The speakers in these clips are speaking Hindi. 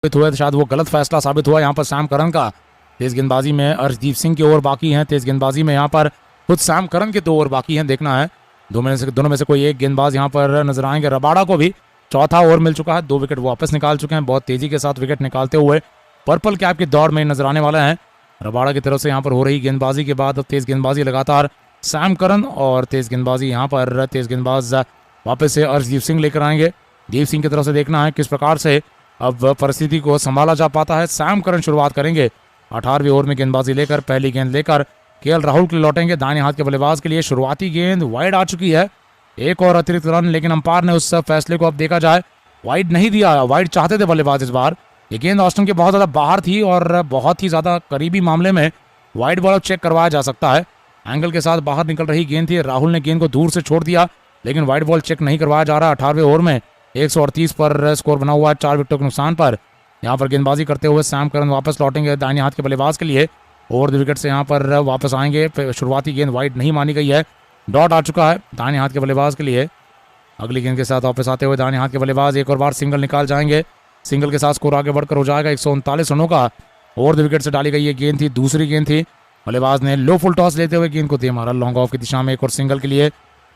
हुआ तो शायद वो गलत फैसला साबित हुआ यहाँ पर सैम करन का। तेज गेंदबाजी में अर्शदीप सिंह के ओवर बाकी हैं। तेज गेंदबाजी में यहाँ पर खुद सैम करन के 2 ओवर बाकी हैं। देखना है दोनों में से कोई एक गेंदबाज यहाँ पर नजर आएंगे। रबाड़ा को भी चौथा ओवर मिल चुका है, 2 विकेट वापस निकाल चुके हैं। बहुत तेजी के साथ विकेट निकालते हुए पर्पल कैप की दौड़ में नजर आने वाला है। रबाड़ा की तरफ से यहाँ पर हो रही गेंदबाजी के बाद अब तेज गेंदबाजी लगातार सैम करन और तेज गेंदबाजी यहाँ पर तेज गेंदबाज वापस से अर्शदीप सिंह लेकर आएंगे। दीप सिंह की तरफ से देखना है किस प्रकार से अब परिस्थिति को संभाला जा पाता है। सैम करन शुरुआत करेंगे 18वें ओवर में गेंदबाजी लेकर। पहली गेंद लेकर केएल राहुल के लिए लौटेंगे। दाहिने हाथ के बल्लेबाज के लिए शुरुआती गेंद वाइड आ चुकी है, एक और अतिरिक्त रन, लेकिन अंपायर ने उस फैसले को अब देखा जाए वाइड नहीं दिया। वाइड चाहते थे बल्लेबाज इस बार। ये गेंद ऑस्टन के बहुत ज़्यादा बाहर थी और बहुत ही ज़्यादा करीबी मामले में वाइड बॉल चेक करवाया जा सकता है। एंगल के साथ बाहर निकल रही गेंद थी। राहुल ने गेंद को दूर से छोड़ दिया, लेकिन वाइड बॉल चेक नहीं करवाया जा रहा। 18वें ओवर में 138 पर स्कोर बना हुआ है 4 विकेटों के नुकसान पर। यहाँ पर गेंदबाजी करते हुए सैम करन वापस लौटेंगे दाहिने हाथ के बल्लेबाज के लिए। ओवर द विकेट से यहाँ पर वापस आएंगे। शुरुआती गेंद वाइड नहीं मानी गई है, डॉट आ चुका है दाहिने हाथ के बल्लेबाज के लिए। अगली गेंद के साथ वापस आते हुए दाहिने हाथ के बल्लेबाज एक और बार सिंगल निकाल जाएंगे। सिंगल के साथ स्कोर आगे बढ़कर हो जाएगा 139 रनों का। ओवर द विकेट से डाली गई ये गेंद थी, दूसरी गेंद थी। बल्लेबाज ने लो फुल टॉस लेते हुए गेंद को दे मारा लॉन्ग ऑफ की दिशा में एक और सिंगल के लिए।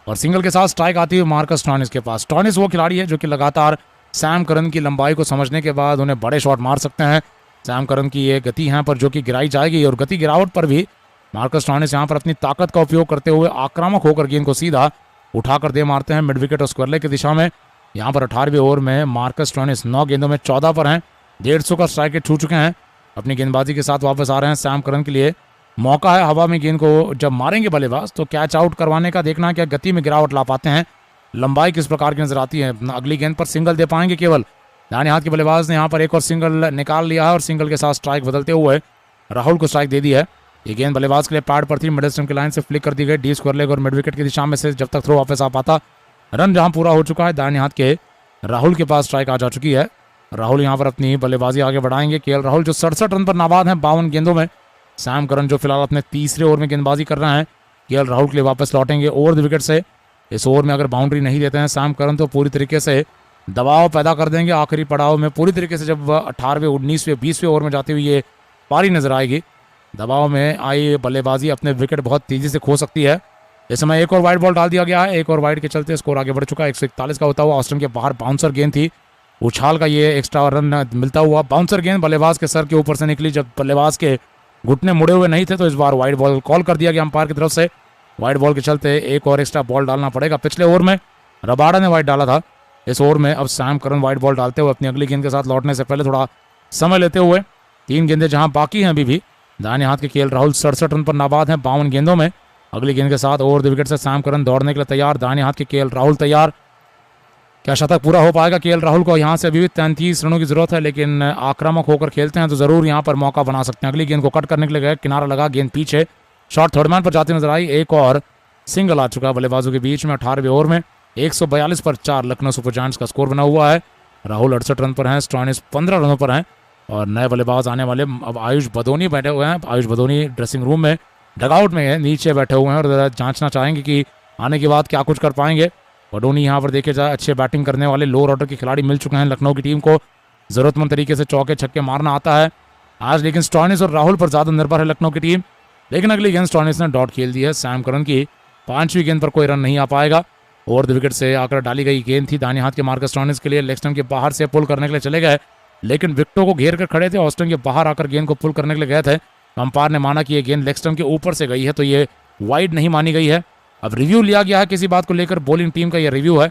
और सिंगल के साथ स्ट्राइक आती है मार्कस स्टॉइनिस के पास। स्टॉइनिस वो खिलाड़ी है जो कि लगातार सैम करन की लंबाई को समझने के बाद उन्हें बड़े शॉट मार सकते हैं। सैम करन की ये गति यहाँ पर जो कि गिराई जाएगी और गति गिरावट पर भी मार्कस स्टॉइनिस यहाँ पर अपनी ताकत का उपयोग करते हुए आक्रामक होकर गेंद को सीधा उठाकर दे मारते हैं मिड विकेट और स्क्वायर की दिशा में। यहाँ पर 18वें ओवर में मार्कस स्टॉइनिस 9 गेंदों में 14 पर हैं, 150 का स्ट्राइक रेट छू चुके हैं। अपनी गेंदबाजी के साथ वापस आ रहे हैं सैम करन के लिए। मौका है हवा में गेंद को जब मारेंगे बल्लेबाज तो कैच आउट करवाने का, देखना क्या गति में गिरावट ला पाते हैं, लंबाई किस प्रकार की नजर आती है। अगली गेंद पर सिंगल दे पाएंगे केवल। दाहिने हाथ के बल्लेबाज ने यहाँ पर एक और सिंगल निकाल लिया है और सिंगल के साथ स्ट्राइक बदलते हुए राहुल को स्ट्राइक दे दी है। ये गेंद बल्लेबाज के लिए पैड पर थी, मिडिल स्टंप की लाइन से फ्लिक कर दी गई डी स्क्वायर लेग और मिड विकेट की दिशा में से जब तक थ्रो वापस आ पाता। रन जहां पूरा हो चुका है, दाहिने हाथ के राहुल के पास स्ट्राइक आ जा चुकी है। राहुल यहाँ पर अपनी बल्लेबाजी आगे बढ़ाएंगे। केएल राहुल जो 67 रन पर नाबाद हैं 52 गेंदों में। सैम करन जो फिलहाल अपने तीसरे ओवर में गेंदबाजी कर रहे हैं। केएल राहुल के लिए वापस लौटेंगे ओवर द विकेट से। इस ओवर में अगर बाउंड्री नहीं देते हैं सैम करन तो पूरी तरीके से दबाव पैदा कर देंगे। आखिरी पड़ाव में पूरी तरीके से जब 18वें 19वें 20वें ओवर में जाते हुए ये पारी नजर आएगी, दबाव में आई बल्लेबाजी अपने विकेट बहुत तेजी से खो सकती है। इस समय एक और वाइड बॉल डाल दिया गया है, एक और वाइड के चलते स्कोर आगे बढ़ चुका है 141 का होता हुआ। ऑस्टन के बाहर बाउंसर गेंद थी, उछाल का ये एक्स्ट्रा रन मिलता हुआ बाउंसर गेंद बल्लेबाज के सर के ऊपर से निकली। जब बल्लेबाज के घुटने मुड़े हुए नहीं थे तो इस बार वाइड बॉल कॉल कर दिया गया अंपायर की तरफ से। वाइड बॉल के चलते एक और एक्स्ट्रा बॉल डालना पड़ेगा। पिछले ओवर में रबाड़ा ने वाइड डाला था, इस ओवर में अब सैम करन वाइड बॉल डालते हुए अपनी अगली गेंद के साथ लौटने से पहले थोड़ा समय लेते हुए 3 गेंदें जहां बाकी हैं अभी भी। दाहिने हाथ के केएल राहुल 67 रन पर नाबाद हैं 52 गेंदों में। अगली गेंद के साथ ओवर द विकेट से सैम करन दौड़ने के लिए तैयार। दाहिने हाथ के केएल राहुल तैयार। क्या शतक पूरा हो पाएगा केएल राहुल को? यहाँ से अभी भी 33 रनों की जरूरत है, लेकिन आक्रामक होकर खेलते हैं तो जरूर यहाँ पर मौका बना सकते हैं। अगली गेंद को कट करने के लिए गए, किनारा लगा, गेंद पीछे, शॉट थर्ड मैन पर जाती नजर आई। एक और सिंगल आ चुका है बल्लेबाजों के बीच में। 18वें ओवर में 142 पर 4 लखनऊ सुपर जायंट्स का स्कोर बना हुआ है। राहुल 68 रन पर हैं, स्टॉइनिस 15 रनों पर हैं और नए बल्लेबाज आने वाले अब आयुष भदोनी बैठे हुए हैं। आयुष भदोनी ड्रेसिंग रूम में डगआउट में नीचे बैठे हुए हैं और जांचना चाहेंगे कि आने के बाद क्या कुछ कर पाएंगे। भदोनी यहाँ पर देखे जाए अच्छे बैटिंग करने वाले लोअर ऑर्डर के खिलाड़ी मिल चुके हैं लखनऊ की टीम को। जरूरतमंद तरीके से चौके छक्के मारना आता है आज, लेकिन स्टॉइनिस और राहुल पर ज्यादा निर्भर है लखनऊ की टीम। लेकिन अगली गेंद स्टॉइनिस ने डॉट खेल दी है। सैम करन की 5वीं गेंद पर कोई रन नहीं आ पाएगा। ओवर द विकेट से आकर डाली गई गेंद थी दाहिने हाथ के मार्कस स्टॉइनिस के लिए। लेग स्टंप के बाहर से पुल करने के लिए चले गए, लेकिन विकेटों को घेर कर खड़े थे। ऑस्टन के बाहर आकर गेंद को पुल करने के लिए गए थे। अंपायर ने माना कि ये गेंद लेग स्टंप के ऊपर से गई है तो ये वाइड नहीं मानी गई है। अब रिव्यू लिया गया है किसी बात को लेकर, बॉलिंग टीम का ये रिव्यू है।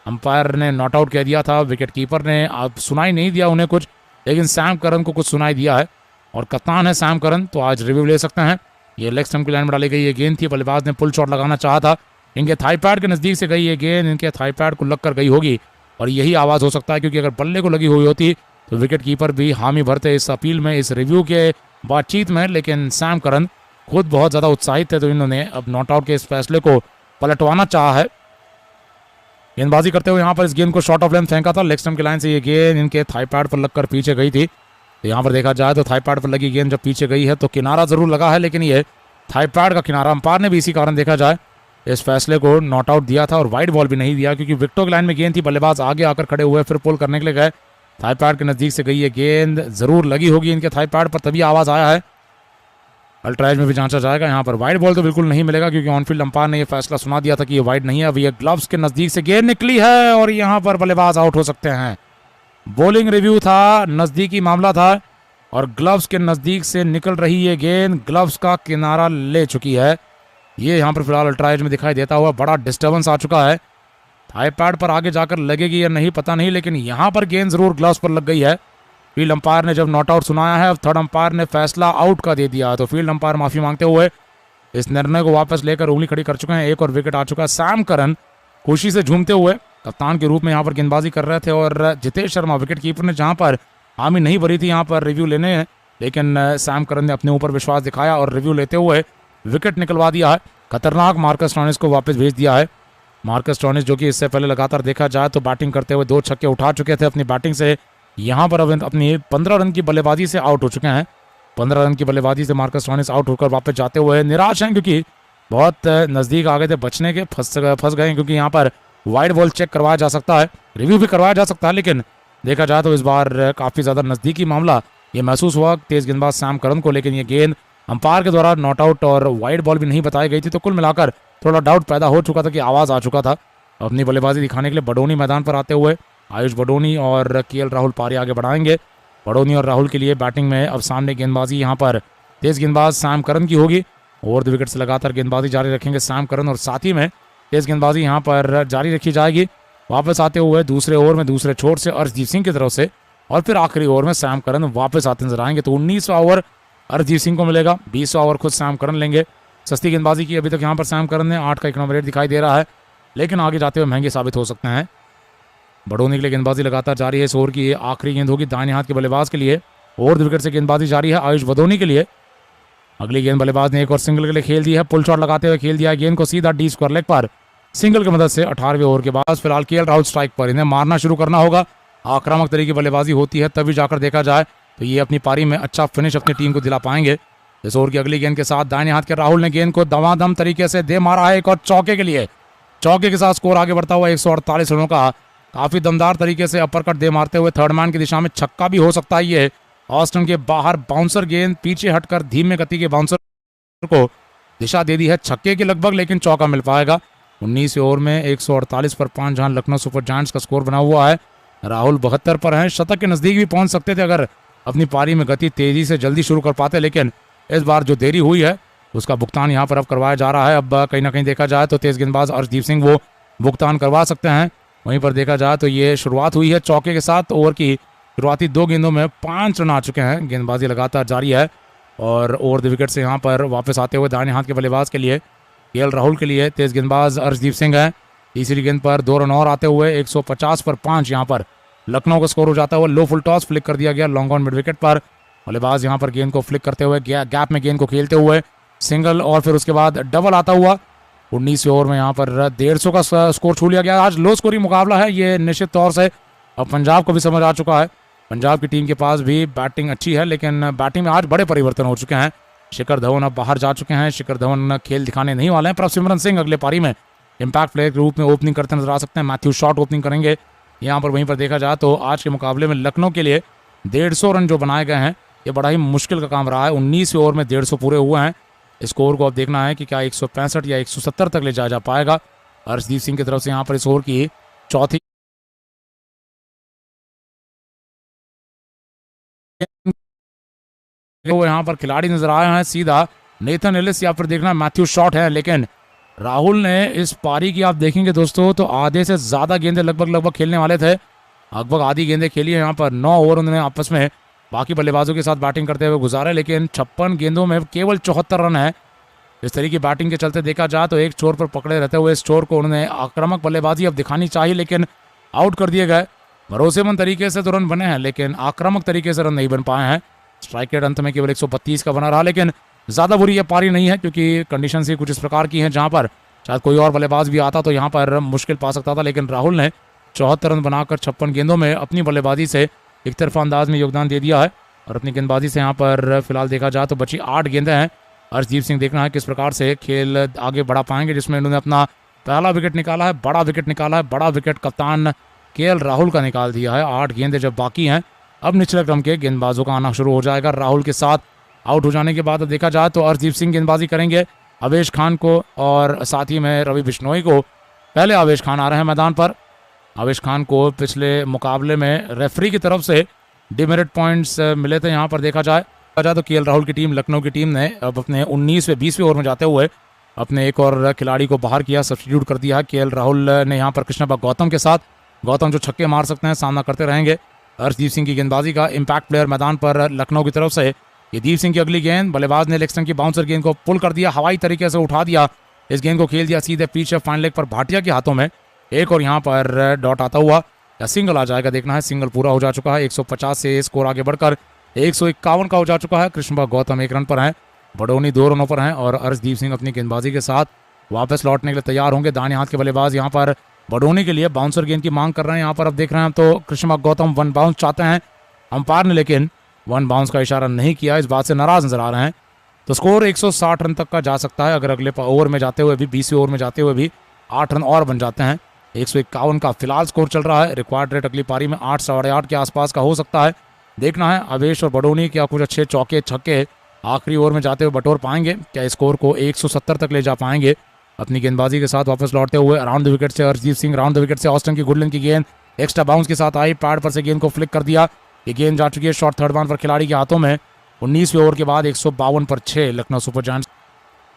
अंपायर ने नॉट आउट कह दिया था, विकेट कीपर ने अब सुनाई नहीं दिया उन्हें कुछ, लेकिन सैम करन को कुछ सुनाई दिया है और कप्तान है सैम करन तो आज रिव्यू ले सकते हैं। ये लेग स्टंप की लाइन में डाली गई ये गेंद थी, बल्लेबाज ने पुल शॉट लगाना चाहा था, इनके थाई पैड के नजदीक से गई ये गेंद, इनके थाई पैड को लग कर गई होगी और यही आवाज़ हो सकता है, क्योंकि अगर बल्ले को लगी हुई होती तो विकेट कीपर भी हामी भरते इस अपील में, इस रिव्यू के बातचीत में। लेकिन सैम करन खुद बहुत ज़्यादा उत्साहित थे तो इन्होंने अब नॉट आउट के इस फैसले को पलटवाना चाहा है। गेंदबाजी करते हुए यहाँ पर इस गेंद को शॉर्ट ऑफ लेंथ फेंका था, लेग स्टंप की लाइन से ये गेंद इनके थाई पैड पर लगकर पीछे गई थी। तो यहाँ पर देखा जाए तो थाई पैड पर लगी गेंद जब पीछे गई है तो किनारा जरूर लगा है, लेकिन ये थाई पैड का किनारा, अंपायर ने भी इसी कारण देखा जाए इस फैसले को नॉट आउट दिया था और वाइड बॉल भी नहीं दिया, क्योंकि विकेटों की लाइन में गेंद थी। बल्लेबाज आगे आकर खड़े हुए, फिर पुल करने के लिए गए, थाई पैड के नज़दीक से गई है गेंद, ज़रूर लगी होगी इनके थाई पैड पर, तभी आवाज़ आया है। अल्ट्रा एज में भी जांचा जाएगा। यहाँ पर वाइड बॉल तो बिल्कुल नहीं मिलेगा क्योंकि ऑनफील्ड अंपायर ने यह फैसला सुना दिया था कि ये वाइड नहीं है। अब ये ग्लव्स के नज़दीक से गेंद निकली है और यहाँ पर बल्लेबाज आउट हो सकते हैं। बॉलिंग रिव्यू था, नज़दीकी मामला था और ग्लव्स के नज़दीक से निकल रही है गेंद, ग्लव्स का किनारा ले चुकी है। ये यहाँ पर फिलहाल अल्ट्रा एज में दिखाई देता हुआ बड़ा डिस्टर्बेंस आ चुका है। थाई पैड पर आगे जाकर लगेगी या नहीं पता नहीं, लेकिन यहाँ पर गेंद जरूर ग्लव्स पर लग गई है। फील्ड अंपायर ने जब नॉट आउट सुनाया है, अब थर्ड अंपायर ने फैसला आउट का दे दिया, तो फील्ड अंपायर माफी मांगते हुए इस निर्णय को वापस लेकर उंगली खड़ी कर चुके हैं। एक और विकेट आ चुका है। सैम करन खुशी से झूमते हुए कप्तान के रूप में यहाँ पर गेंदबाजी कर रहे थे और जितेश शर्मा विकेट कीपर ने जहाँ पर हामी नहीं भरी थी यहाँ पर रिव्यू लेने, लेकिन सैम करन ने अपने ऊपर विश्वास दिखाया और रिव्यू लेते हुए विकेट निकलवा दिया है। खतरनाक मार्कस स्टोइनिस को वापस भेज दिया है। मार्कस स्टोइनिस जो कि इससे पहले लगातार देखा जाए तो बैटिंग करते हुए 2 छक्के उठा चुके थे अपनी बैटिंग से, यहाँ पर अब अपनी 15 रन की बल्लेबाजी से आउट हो चुके हैं। 15 रन की बल्लेबाजी से मार्कस स्टोइनिस आउट होकर वापस जाते हुए निराश हैं क्योंकि बहुत नज़दीक आ गए थे बचने के, फंस गए क्योंकि यहाँ पर वाइड बॉल चेक करवाया जा सकता है, रिव्यू भी करवाया जा सकता है, लेकिन देखा जाए तो इस बार काफ़ी ज़्यादा नज़दीकी मामला ये महसूस हुआ तेज़ गेंदबाज सैम करन को, लेकिन ये गेंद अंपायर के द्वारा नॉट आउट और वाइड बॉल भी नहीं बताई गई थी, तो कुल मिलाकर थोड़ा डाउट पैदा हो चुका था कि आवाज़ आ चुका था। अपनी बल्लेबाजी दिखाने के लिए बडोनी मैदान पर आते हुए आयुष बडोनी और केएल राहुल पारी आगे बढ़ाएंगे। बडोनी और राहुल के लिए बैटिंग में अब सामने गेंदबाजी यहाँ पर तेज़ गेंदबाज सैम करन की होगी। ओवर द विकेट से लगातार गेंदबाजी जारी रखेंगे सैम करन और साथ ही में तेज़ गेंदबाजी यहाँ पर जारी रखी जाएगी। वापस आते हुए दूसरे ओवर में दूसरे छोर से अर्शदीप सिंह की तरफ से और फिर आखिरी ओवर में सैम करन वापस आते नजर आएंगे। तो 19वां ओवर अर्शदीप सिंह को मिलेगा, 20वां ओवर खुद सैम करन लेंगे। सस्ती गेंदबाजी की अभी तक यहाँ पर सैम करन ने 8 का इकोनॉमी रेट दिखाई दे रहा है, लेकिन आगे जाते हुए महंगे साबित हो सकते हैं। बड़ोनी के लिए गेंदबाजी लगातार जारी है। इस ओवर की आखिरी गेंद होगी दाहिने हाथ के बल्लेबाज के लिए। ओवर द विकेट से गेंदबाजी जारी है आयुष बडोनी के लिए। अगली गेंद बल्लेबाज ने एक और सिंगल के लिए खेल दी है, पुल शॉट लगाते हुए खेल दिया गेंद को सीधा डी स्क्वायर लेग पर सिंगल की मदद से। 18वें ओवर के बाद फिलहाल केएल राहुल स्ट्राइक पर, इन्हें मारना शुरू करना होगा। आक्रामक तरीके की बल्लेबाजी होती है तभी जाकर देखा जाए तो ये अपनी पारी में अच्छा फिनिश अपनी टीम को दिला पाएंगे। इस ओवर की अगली गेंद के साथ दाहिने हाथ के राहुल ने गेंद को दमादम तरीके से दे मारा है एक और चौके के लिए। चौके के साथ स्कोर आगे बढ़ता हुआ 148 रनों का काफी दमदार तरीके से अपर कट दे मारते हुए थर्ड मैन की दिशा में छक्का भी हो सकता है। ये ऑस्टन के बाहर बाउंसर गेंद पीछे हटकर धीमे गति के बाउंसर को दिशा दे दी है छक्के के लगभग, लेकिन चौका मिल पाएगा। 19वें ओवर में 148 पर 5 जहां लखनऊ सुपर जायंट्स का स्कोर बना हुआ है। राहुल 72 पर हैं, शतक के नजदीक भी पहुंच सकते थे अगर अपनी पारी में गति तेजी से जल्दी शुरू कर पाते, लेकिन इस बार जो देरी हुई है उसका भुगतान यहाँ पर अब करवाया जा रहा है। अब कहीं ना कहीं देखा जाए तो तेज गेंदबाज अर्शदीप सिंह वो भुगतान करवा सकते हैं। वहीं पर देखा जाए तो ये शुरुआत हुई है चौके के साथ। ओवर की शुरुआती 2 गेंदों में 5 रन आ चुके हैं। गेंदबाजी लगातार जारी है और ओवर द विकेट से यहाँ पर वापस आते हुए दाहिने हाथ के बल्लेबाज के लिए केएल राहुल के लिए तेज गेंदबाज अर्शदीप सिंह है। तीसरी गेंद पर 2 रन और आते हुए 150 पर 5 यहाँ पर लखनऊ का स्कोर हो जाता है। लो फुल टॉस फ्लिक कर दिया गया लॉन्ग ऑन मिड विकेट पर। बल्लेबाज यहाँ पर गेंद को फ्लिक करते हुए गैप में गेंद को खेलते हुए सिंगल और फिर उसके बाद डबल आता हुआ। 19वें ओवर में यहाँ पर 150 का स्कोर छू लिया गया। आज लो स्कोरिंग मुकाबला है ये निश्चित तौर से। अब पंजाब को भी समझ आ चुका है, पंजाब की टीम के पास भी बैटिंग अच्छी है, लेकिन बैटिंग में आज बड़े परिवर्तन हो चुके हैं। शिखर धवन अब बाहर जा चुके हैं, शिखर धवन खेल दिखाने नहीं वाले हैं। प्रभसिमरन सिंह अगले पारी में इंपैक्ट प्लेयर के रूप में ओपनिंग करते नजर आ सकते हैं। मैथ्यू शॉट ओपनिंग करेंगे यहाँ पर। वहीं पर देखा जाए तो आज के मुकाबले में लखनऊ के लिए 150 रन जो बनाए गए हैं ये बड़ा ही मुश्किल का काम रहा है। 19वें ओवर में 150 पूरे हुए हैं। स्कोर को अब देखना है कि क्या 165 या 170 तक ले जाया जा पाएगा। अर्शदीप सिंह की तरफ से यहाँ पर इस ओवर की चौथी यहाँ पर खिलाड़ी नजर आए हैं सीधा नेथन एलिस या फिर देखना मैथ्यू शॉट है, लेकिन राहुल ने इस पारी की आप देखेंगे दोस्तों तो आधे से ज्यादा गेंदें लगभग खेलने वाले थे। लगभग आधी गेंदें खेली है यहाँ पर। 9 ओवर उन्होंने आपस में बाकी बल्लेबाजों के साथ बैटिंग करते हुए गुजारे, लेकिन 56 गेंदों में केवल 74 रन है। इस तरीके की बैटिंग के चलते देखा जाए तो एक छोर पर पकड़े रहते हुए इस छोर को उन्होंने आक्रामक बल्लेबाजी अब दिखानी चाहिए, लेकिन आउट कर दिए गए। भरोसेमंद तरीके से तो रन बने हैं, लेकिन आक्रामक तरीके से रन नहीं बन पाए हैं। स्ट्राइक रेट अंत में केवल 132 का बना रहा, लेकिन ज़्यादा बुरी यह पारी नहीं है क्योंकि कंडीशन ही कुछ इस प्रकार की हैं जहाँ पर शायद कोई और बल्लेबाज भी आता तो यहाँ पर मुश्किल पा सकता था, लेकिन राहुल ने 74 रन बनाकर 56 गेंदों में अपनी बल्लेबाजी से एक तरफा अंदाज में योगदान दे दिया है। और अपनी गेंदबाजी से यहाँ पर फिलहाल देखा जाए तो बची 8 गेंदें हैं। अर्शदीप सिंह देखना है किस प्रकार से खेल आगे बढ़ा पाएंगे, जिसमें उन्होंने अपना पहला विकेट निकाला है, बड़ा विकेट निकाला है। बड़ा विकेट कप्तान केएल राहुल का निकाल दिया है। 8 गेंदें जब बाकी हैं, अब निचले क्रम के गेंदबाजों का आना शुरू हो जाएगा। राहुल के साथ आउट हो जाने के बाद देखा जाए तो अर्शदीप सिंह गेंदबाजी करेंगे अवेश खान को और साथ ही में रवि बिश्नोई को। पहले अवेश खान आ रहे हैं मैदान पर। अवेश खान को पिछले मुकाबले में रेफरी की तरफ से डिमेरिट पॉइंट्स मिले थे। यहाँ पर देखा जाए तो केएल राहुल की टीम, लखनऊ की टीम ने अब अपने 19वें 20वें ओवर में जाते हुए अपने एक और खिलाड़ी को बाहर किया, सब्स्टिट्यूट कर दिया है। केएल राहुल ने यहाँ पर कृष्णप्पा गौतम के साथ, गौतम जो छक्के मार सकते हैं, सामना करते रहेंगे अर्शदीप सिंह की गेंदबाजी का। इम्पैक्ट प्लेयर मैदान पर लखनऊ की तरफ से ये दीप सिंह की अगली गेंद, बल्लेबाज ने लेग स्टंप की बाउंसर गेंद को पुल कर दिया, हवाई तरीके से उठा दिया, इस गेंद को खेल दिया सीधे पीछे फाइन लेग पर भाटिया के हाथों में। एक और यहाँ पर डॉट आता हुआ या सिंगल आ जाएगा, देखना है। सिंगल पूरा हो जा चुका है। 150 से स्कोर आगे बढ़कर 151 का हो जा चुका है। कृष्णप्पा गौतम 1 रन पर हैं, बडोनी 2 रनों पर हैं और अर्शदीप सिंह अपनी गेंदबाजी के साथ वापस लौटने के लिए तैयार होंगे। दाहिने हाथ के बल्लेबाज यहाँ पर बडोनी के लिए बाउंसर गेंद की मांग कर रहे हैं। यहाँ पर अब देख रहे हैं तो कृष्णप्पा गौतम 1 बाउंस चाहते हैं, अंपायर ने लेकिन 1 बाउंस का इशारा नहीं किया, इस बात से नाराज नजर आ रहे हैं। तो स्कोर 160 रन तक का जा सकता है अगर अगले ओवर में जाते हुए भी, 20वें ओवर में जाते हुए भी 8 रन और बन जाते हैं। 151 का फिलहाल स्कोर चल रहा है। रिक्वायर्ड रेट अगली पारी में 8 साढ़े 8 के आसपास का हो सकता है। देखना है अवेश और बडोनी क्या कुछ अच्छे चौके छक्के आखिरी ओवर में जाते हुए बटोर पाएंगे, क्या स्कोर को 170 तक ले जा पाएंगे। अपनी गेंदबाजी के साथ वापस लौटते हुए अराउंड द विकेट से Arshdeep Singh, round the wicket से ऑस्टन की गुडलैंड की गेंद एक्स्ट्रा बाउंस के साथ आई, पैड पर से गेंद को फ्लिक कर दिया। ये गेंद जा चुकी है शॉर्ट थर्ड बाउंस पर खिलाड़ी के हाथों में। 19वें ओवर के बाद 152 पर 6 लखनऊ सुपर जायंट्स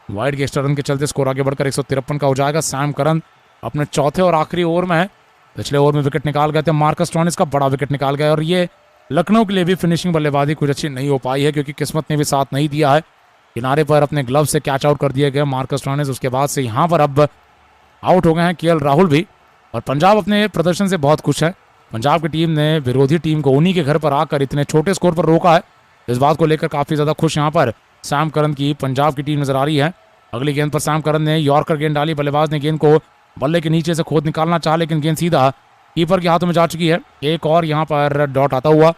वाइड के एक्स्ट्रा रन के चलते स्कोर आगे बढ़कर 153 का हो जाएगा। सैम करन अपने चौथे और आखिरी ओवर में है। पिछले ओवर में विकेट निकाल गए थे, मार्कस स्टोइनिस का बड़ा विकेट निकाल गया और ये लखनऊ के लिए भी फिनिशिंग बल्लेबाजी कुछ अच्छी नहीं हो पाई है क्योंकि किस्मत ने भी साथ नहीं दिया है। किनारे पर अपने ग्लव से कैच आउट कर दिए गए मार्कस स्टोइनिस। उसके बाद से यहाँ पर अब आउट हो गए हैं केएल राहुल भी। और पंजाब अपने प्रदर्शन से बहुत खुश है। पंजाब की टीम ने विरोधी टीम को उन्हीं के घर पर आकर इतने छोटे स्कोर पर रोका है, इस बात को लेकर काफ़ी ज़्यादा खुश यहाँ पर सैम करन की पंजाब की टीम नजर आ रही है। अगली गेंद पर सैम करन ने यॉर्कर गेंद डाली, बल्लेबाज ने गेंद को बल्ले के नीचे से खोद निकालना चाहा लेकिन गेंद सीधा कीपर के हाथों में जा चुकी है। एक और यहाँ पर डॉट आता हुआ,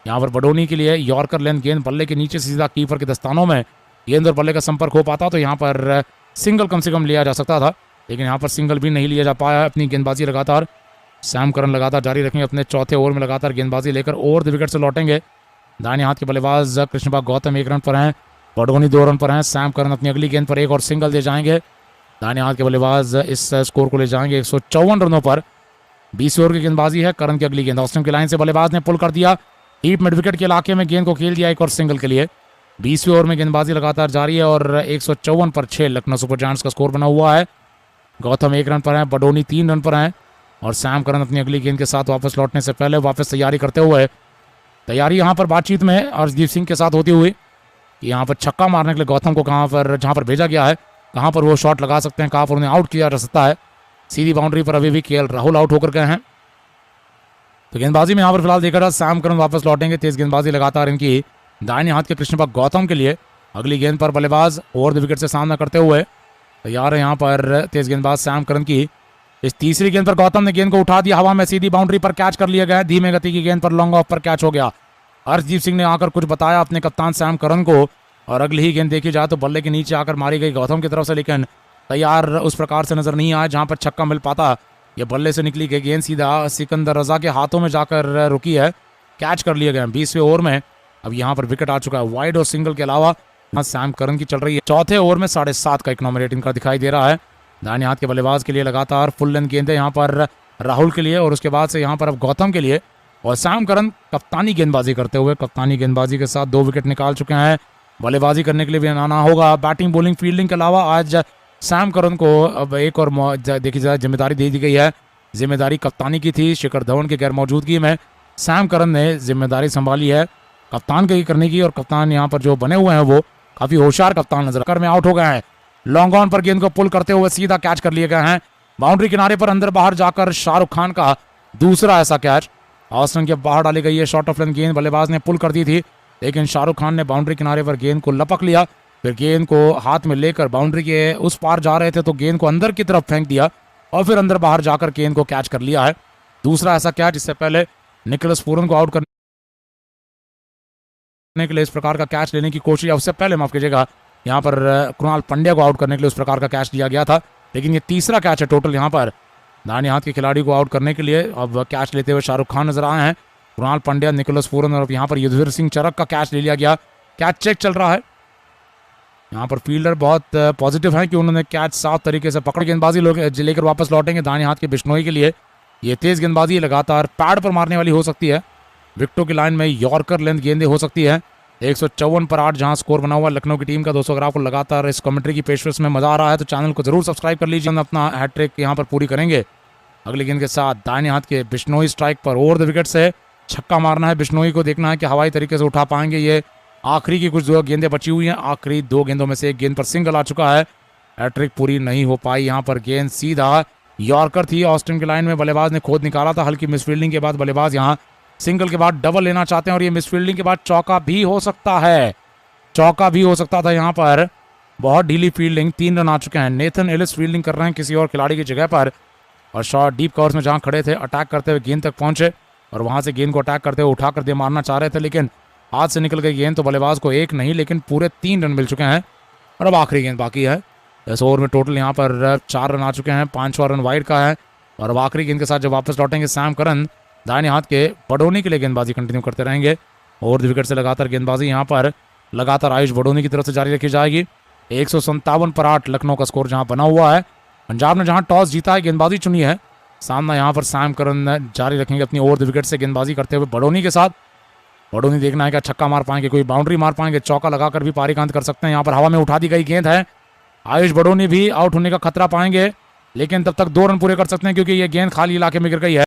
यहाँ पर बडोनी के लिए यॉर्कर लेंथ गेंद बल्ले के नीचे से सीधा कीपर के दस्तानों में गेंद और बल्ले का संपर्क हो पाता तो यहाँ पर सिंगल कम से कम लिया जा सकता था, लेकिन यहाँ पर सिंगल भी नहीं लिया जा पाया। अपनी गेंदबाजी लगातार सैम करन लगातार जारी रखेंगे, अपने चौथे ओवर में लगातार गेंदबाजी लेकर ओवर द विकेट से लौटेंगे। दाहिने हाथ के बल्लेबाज कृष्णप्पा गौतम 1 रन पर हैं, बडोनी 2 रन पर हैं। सैम करन अपनी अगली गेंद पर एक और सिंगल दे जाएंगे। दाहिने हाथ के बल्लेबाज इस स्कोर को ले जाएंगे 154 रनों पर। 20 ओवर की गेंदबाजी है। करन की अगली गेंद ऑस्टन की लाइन से बल्लेबाज ने पुल कर दिया, डीप मिड विकेट के इलाके में गेंद को खेल दिया एक और सिंगल के लिए। 20वें ओवर में गेंदबाजी लगातार जारी है और 154 पर 6 लखनऊ सुपर जायंट्स का स्कोर बना हुआ है। गौतम 1 रन पर हैं, बडोनी 3 रन पर हैं और सैम करन अपनी अगली गेंद के साथ वापस लौटने से पहले वापस तैयारी करते हुए, तैयारी यहाँ पर बातचीत में अर्शदीप सिंह के साथ होती हुई कि यहाँ पर छक्का मारने के लिए गौतम को कहाँ पर, जहाँ पर भेजा गया है, कहाँ पर वो शॉट लगा सकते हैं, कहाँ पर उन्हें आउट किया जा सकता है। सीधी बाउंड्री पर अभी भी केएल राहुल आउट होकर गए हैं। तो गेंदबाजी में यहाँ पर फिलहाल देखा जाए सैम करन वापस लौटेंगे। तेज गेंदबाजी लगातार इनकी दाहिने हाथ के कृष्णप्पा गौतम के लिए। अगली गेंद पर बल्लेबाज ओवर द विकेट से सामना करते हुए तैयार है यहाँ पर तेज गेंदबाज सैम करन की। इस तीसरी गेंद पर गौतम ने गेंद को उठा दिया, हवा में सीधी बाउंड्री पर कैच कर लिया गया। धीमे गति की गेंद पर लॉन्ग ऑफ पर कैच हो गया। अर्शदीप सिंह ने आकर कुछ बताया अपने कप्तान सैम करन को और अगली ही गेंद देखी जाए तो बल्ले के नीचे आकर मारी गई गौतम की तरफ से, लेकिन तैयार उस प्रकार से नजर नहीं आया जहां पर छक्का मिल पाता। ये बल्ले से निकली गई गेंद सीधा सिकंदर रजा के हाथों में जाकर रुकी है, कैच कर लिया गया 20वें ओवर में। अब यहाँ पर विकेट आ चुका है वाइड और सिंगल के अलावा सैम करन की चल रही है। चौथे ओवर में 7.5 का इकोनॉमी रेटिंग का दिखाई दे रहा है। दाहिने हाथ के बल्लेबाज के लिए लगातार फुल लेंथ गेंदें यहाँ पर राहुल के लिए और उसके बाद से यहाँ पर अब गौतम के लिए। और सैम करन कप्तानी गेंदबाजी करते हुए कप्तानी गेंदबाजी के साथ 2 विकेट निकाल चुके हैं। बल्लेबाजी करने के लिए भी आना होगा। बैटिंग बॉलिंग फील्डिंग के अलावा आज सैम करन को अब एक और देखी जाए जिम्मेदारी दे दी गई है। जिम्मेदारी कप्तानी की थी, शिखर धवन की गैर मौजूदगी में सैम करन ने जिम्मेदारी संभाली है कप्तान की करने की। और कप्तान यहाँ पर जो बने हुए हैं वो काफी होशियार कप्तान नजर कर में आउट हो गए हैं। लॉन्ग ऑन पर गेंद को पुल करते हुए सीधा कैच कर लिए गए हैं। बाउंड्री किनारे पर अंदर बाहर जाकर शाहरुख खान का दूसरा ऐसा कैच। ऑस्टन के बाहर डाली गई है शॉर्ट ऑफ लेंथ गेंद, बल्लेबाज ने पुल कर दी थी लेकिन शाहरुख खान ने बाउंड्री किनारे पर गेंद को लपक लिया। फिर गेंद को हाथ में लेकर बाउंड्री के उस पार जा रहे थे तो गेंद को अंदर की तरफ फेंक दिया और फिर अंदर बाहर जाकर गेंद को कैच कर लिया है। दूसरा ऐसा कैच, इससे पहले निकोलस पूरन को आउट करने के लिए इस प्रकार का कैच लेने की कोशिश, उससे पहले माफ कीजिएगा यहाँ पर कृणाल पंड्या को आउट करने के लिए उस प्रकार का कैच लिया गया था, लेकिन ये तीसरा कैच है टोटल यहाँ पर दाहिने हाथ के खिलाड़ी को आउट करने के लिए अब कैच लेते हुए शाहरुख खान नजर आए हैं। कृणाल पांड्या, निकोलस पूरन और यहाँ पर युद्धवीर सिंह चरक का कैच ले लिया गया। कैच चेक चल रहा है। यहाँ पर फील्डर बहुत पॉजिटिव है कि उन्होंने कैच साफ तरीके से पकड़ गेंदबाजी लेकर वापस लौटेंगे दाहिने हाथ के बिश्नोई के लिए। ये तेज गेंदबाजी लगातार पैड पर मारने वाली हो सकती है। विकेटों की लाइन में यॉर्कर लेंथ गेंदें हो सकती है। 154 पर 8 जहां स्कोर बना हुआ लखनऊ की टीम का। दोस्तों अगर आपको लगातार इस कमेंट्री की पेशकश में मजा आ रहा है तो चैनल को जरूर सब्सक्राइब कर लीजिए। हम अपना हैट्रिक यहाँ पर पूरी करेंगे। अगली गेंद के साथ दाहिने हाथ के बिश्नोई स्ट्राइक पर ओवर द विकेट से छक्का मारना है। बिश्नोई को देखना है कि हवाई तरीके से उठा पाएंगे। ये आखिरी की कुछ 2 गेंदें बची हुई हैं। आखिरी 2 गेंदों में से एक गेंद पर सिंगल आ चुका है। हैट्रिक पूरी नहीं हो पाई। यहाँ पर गेंद सीधा यॉर्कर थी। ऑस्टिन की लाइन में बल्लेबाज ने खोद निकाला था। हल्की मिसफील्डिंग के बाद बल्लेबाज यहाँ सिंगल के बाद डबल लेना चाहते हैं और ये मिसफील्डिंग के बाद चौका भी हो सकता है। चौका भी हो सकता था। यहाँ पर बहुत ढीली फील्डिंग। 3 रन आ चुके हैं। नेथन एलिस फील्डिंग कर रहे हैं किसी और खिलाड़ी की जगह पर और शॉट डीप कवर्स में जहां खड़े थे अटैक करते हुए गेंद तक पहुंचे और वहां से गेंद को अटैक करते हुए उठा कर दे मारना चाह रहे थे, लेकिन हाथ से निकल गई गेंद। तो बल्लेबाज को 1 नहीं लेकिन पूरे 3 रन मिल चुके हैं और अब आखिरी गेंद बाकी है। इस ओवर में टोटल यहाँ पर 4 रन आ चुके हैं। 5वां रन वाइड का है और अब आखिरी गेंद के साथ जब वापस लौटेंगे सैम करन दाहिने हाथ के बडोनी के लिए गेंदबाजी कंटिन्यू करते रहेंगे। ओवर द विकेट से लगातार गेंदबाजी यहाँ पर लगातार आयुष बडोनी की तरफ से जारी रखी जाएगी। 157 पर 8 लखनऊ का स्कोर जहां बना हुआ है। पंजाब ने जहां टॉस जीता है गेंदबाजी चुनी है। सामना यहाँ पर सैम करन जारी रखेंगे अपनी ओवर द विकेट से गेंदबाजी करते हुए बडोनी के साथ। बडोनी देखना है क्या छक्का मार पाएंगे, कोई बाउंड्री मार पाएंगे, चौका लगाकर भी पारी का अंत कर सकते हैं। यहाँ पर हवा में उठा दी गई गेंद है। आयुष बडोनी भी आउट होने का खतरा पाएंगे लेकिन तब तक 2 रन पूरे कर सकते हैं क्योंकि ये गेंद खाली इलाके में गिर गई है।